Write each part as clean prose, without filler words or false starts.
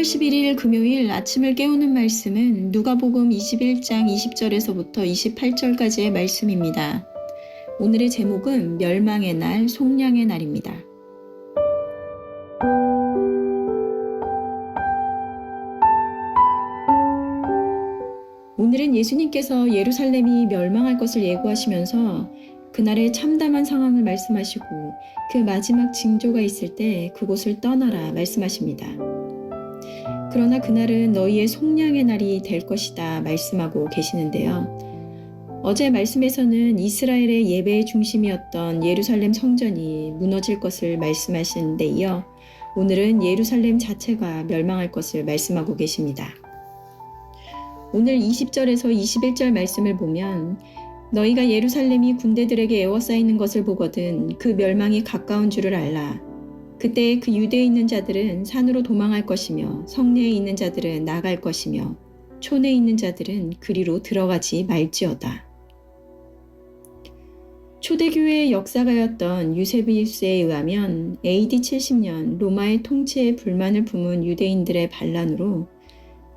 11일 금요일 아침을 깨우는 말씀은 누가복음 21장 20절에서부터 28절까지의 말씀입니다. 오늘의 제목은 멸망의 날, 속량의 날입니다. 오늘은 예수님께서 예루살렘이 멸망할 것을 예고하시면서 그날의 참담한 상황을 말씀하시고 그 마지막 징조가 있을 때 그곳을 떠나라 말씀하십니다. 그러나 그날은 너희의 속량의 날이 될 것이다 말씀하고 계시는데요. 어제 말씀에서는 이스라엘의 예배의 중심이었던 예루살렘 성전이 무너질 것을 말씀하신 데 이어 오늘은 예루살렘 자체가 멸망할 것을 말씀하고 계십니다. 오늘 20절에서 21절 말씀을 보면 너희가 예루살렘이 군대들에게 에워싸이는 것을 보거든 그 멸망이 가까운 줄을 알라. 그때 그 유대에 있는 자들은 산으로 도망할 것이며 성내에 있는 자들은 나갈 것이며 촌에 있는 자들은 그리로 들어가지 말지어다. 초대교회의 역사가였던 유세비우스에 의하면 AD 70년 로마의 통치에 불만을 품은 유대인들의 반란으로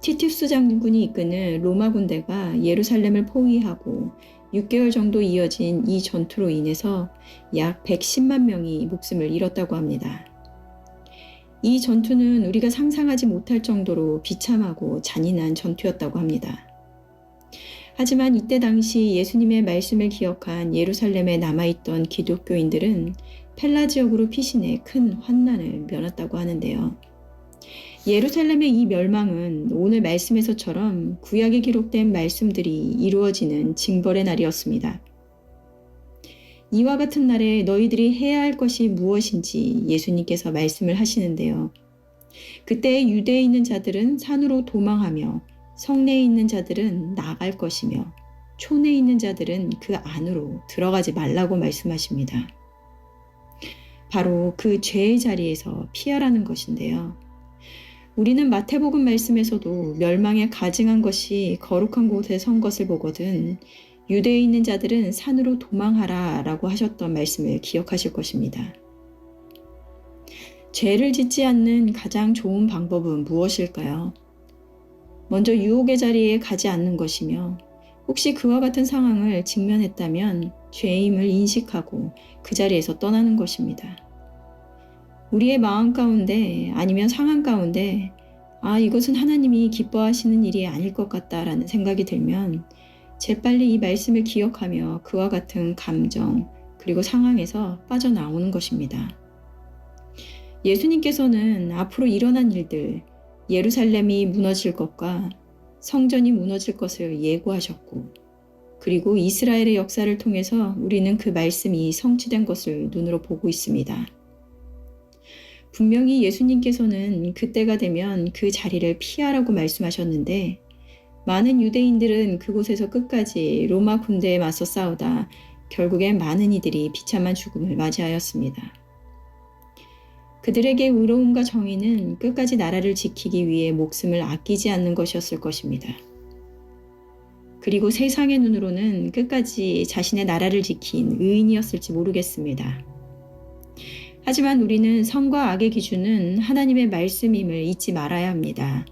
티투스 장군이 이끄는 로마 군대가 예루살렘을 포위하고 6개월 정도 이어진 이 전투로 인해서 약 110만 명이 목숨을 잃었다고 합니다. 이 전투는 우리가 상상하지 못할 정도로 비참하고 잔인한 전투였다고 합니다. 하지만 이때 당시 예수님의 말씀을 기억한 예루살렘에 남아있던 기독교인들은 펠라 지역으로 피신해 큰 환난을 면했다고 하는데요. 예루살렘의 이 멸망은 오늘 말씀에서처럼 구약에 기록된 말씀들이 이루어지는 징벌의 날이었습니다. 이와 같은 날에 너희들이 해야 할 것이 무엇인지 예수님께서 말씀을 하시는데요. 그때 유대에 있는 자들은 산으로 도망하며 성내에 있는 자들은 나갈 것이며 촌에 있는 자들은 그 안으로 들어가지 말라고 말씀하십니다. 바로 그 죄의 자리에서 피하라는 것인데요. 우리는 마태복음 말씀에서도 멸망에 가증한 것이 거룩한 곳에 선 것을 보거든 유대에 있는 자들은 산으로 도망하라 라고 하셨던 말씀을 기억하실 것입니다. 죄를 짓지 않는 가장 좋은 방법은 무엇일까요? 먼저 유혹의 자리에 가지 않는 것이며 혹시 그와 같은 상황을 직면했다면 죄임을 인식하고 그 자리에서 떠나는 것입니다. 우리의 마음 가운데 아니면 상황 가운데 이것은 하나님이 기뻐하시는 일이 아닐 것 같다라는 생각이 들면 재빨리 이 말씀을 기억하며 그와 같은 감정 그리고 상황에서 빠져나오는 것입니다. 예수님께서는 앞으로 일어난 일들, 예루살렘이 무너질 것과 성전이 무너질 것을 예고하셨고 그리고 이스라엘의 역사를 통해서 우리는 그 말씀이 성취된 것을 눈으로 보고 있습니다. 분명히 예수님께서는 그때가 되면 그 자리를 피하라고 말씀하셨는데 많은 유대인들은 그곳에서 끝까지 로마 군대에 맞서 싸우다 결국엔 많은 이들이 비참한 죽음을 맞이하였습니다. 그들에게 의로움과 정의는 끝까지 나라를 지키기 위해 목숨을 아끼지 않는 것이었을 것입니다. 그리고 세상의 눈으로는 끝까지 자신의 나라를 지킨 의인이었을지 모르겠습니다. 하지만 우리는 선과 악의 기준은 하나님의 말씀임을 잊지 말아야 합니다.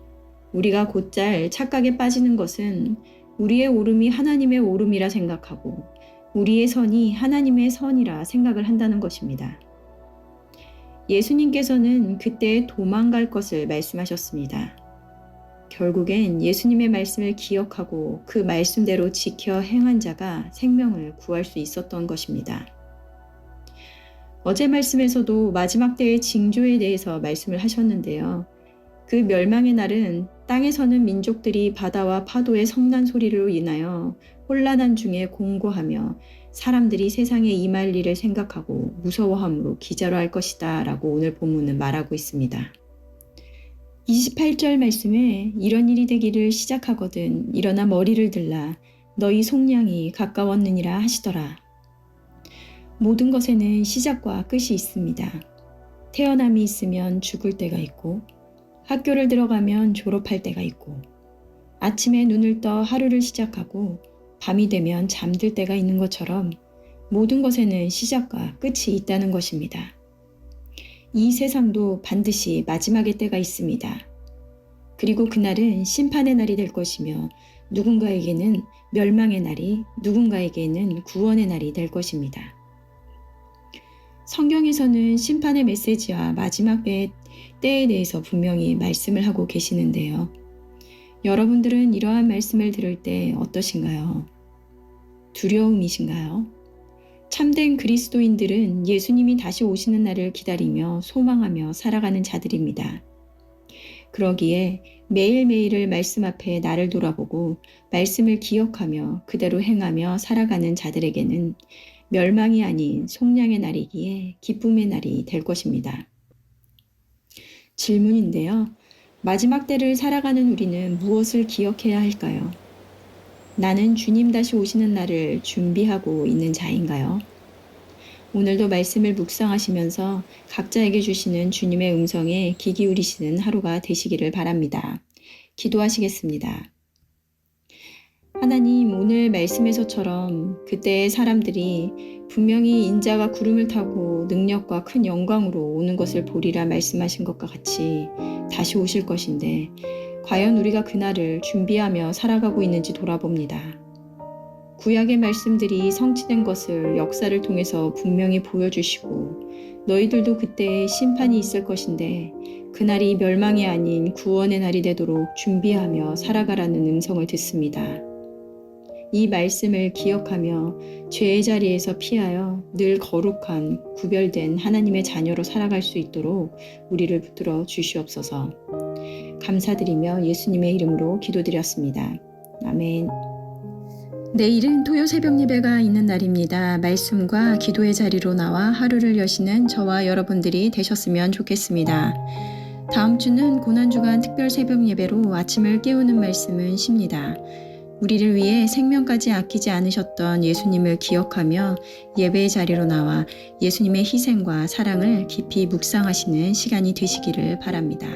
우리가 곧잘 착각에 빠지는 것은 우리의 오름이 하나님의 오름이라 생각하고 우리의 선이 하나님의 선이라 생각을 한다는 것입니다. 예수님께서는 그때 도망갈 것을 말씀하셨습니다. 결국엔 예수님의 말씀을 기억하고 그 말씀대로 지켜 행한 자가 생명을 구할 수 있었던 것입니다. 어제 말씀에서도 마지막 때의 징조에 대해서 말씀을 하셨는데요. 그 멸망의 날은 땅에 서는 민족들이 바다와 파도의 성난 소리로 인하여 혼란한 중에 공고하며 사람들이 세상에 임할 일을 생각하고 무서워함으로 기절할 것이다 라고 오늘 본문은 말하고 있습니다. 28절 말씀에 이런 일이 되기를 시작하거든 일어나 머리를 들라 너희 속량이 가까웠느니라 하시더라. 모든 것에는 시작과 끝이 있습니다. 태어남이 있으면 죽을 때가 있고 학교를 들어가면 졸업할 때가 있고 아침에 눈을 떠 하루를 시작하고 밤이 되면 잠들 때가 있는 것처럼 모든 것에는 시작과 끝이 있다는 것입니다. 이 세상도 반드시 마지막의 때가 있습니다. 그리고 그날은 심판의 날이 될 것이며 누군가에게는 멸망의 날이, 누군가에게는 구원의 날이 될 것입니다. 성경에서는 심판의 메시지와 마지막 때에 대해서 분명히 말씀을 하고 계시는데요. 여러분들은 이러한 말씀을 들을 때 어떠신가요? 두려움이신가요? 참된 그리스도인들은 예수님이 다시 오시는 날을 기다리며 소망하며 살아가는 자들입니다. 그러기에 매일매일을 말씀 앞에 나를 돌아보고 말씀을 기억하며 그대로 행하며 살아가는 자들에게는 멸망이 아닌 속량의 날이기에 기쁨의 날이 될 것입니다. 질문인데요. 마지막 때를 살아가는 우리는 무엇을 기억해야 할까요? 나는 주님 다시 오시는 날을 준비하고 있는 자인가요? 오늘도 말씀을 묵상하시면서 각자에게 주시는 주님의 음성에 귀 기울이시는 하루가 되시기를 바랍니다. 기도하시겠습니다. 하나님, 오늘 말씀에서처럼 그때의 사람들이 분명히 인자가 구름을 타고 능력과 큰 영광으로 오는 것을 보리라 말씀하신 것과 같이 다시 오실 것인데 과연 우리가 그날을 준비하며 살아가고 있는지 돌아봅니다. 구약의 말씀들이 성취된 것을 역사를 통해서 분명히 보여주시고 너희들도 그때에 심판이 있을 것인데 그날이 멸망이 아닌 구원의 날이 되도록 준비하며 살아가라는 음성을 듣습니다. 이 말씀을 기억하며 죄의 자리에서 피하여 늘 거룩한 구별된 하나님의 자녀로 살아갈 수 있도록 우리를 붙들어 주시옵소서. 감사드리며 예수님의 이름으로 기도드렸습니다. 아멘. 내일은 토요 새벽 예배가 있는 날입니다. 말씀과 기도의 자리로 나와 하루를 여시는 저와 여러분들이 되셨으면 좋겠습니다. 다음 주는 고난주간 특별 새벽 예배로 아침을 깨우는 말씀은 쉽니다. 우리를 위해 생명까지 아끼지 않으셨던 예수님을 기억하며 예배의 자리로 나와 예수님의 희생과 사랑을 깊이 묵상하시는 시간이 되시기를 바랍니다.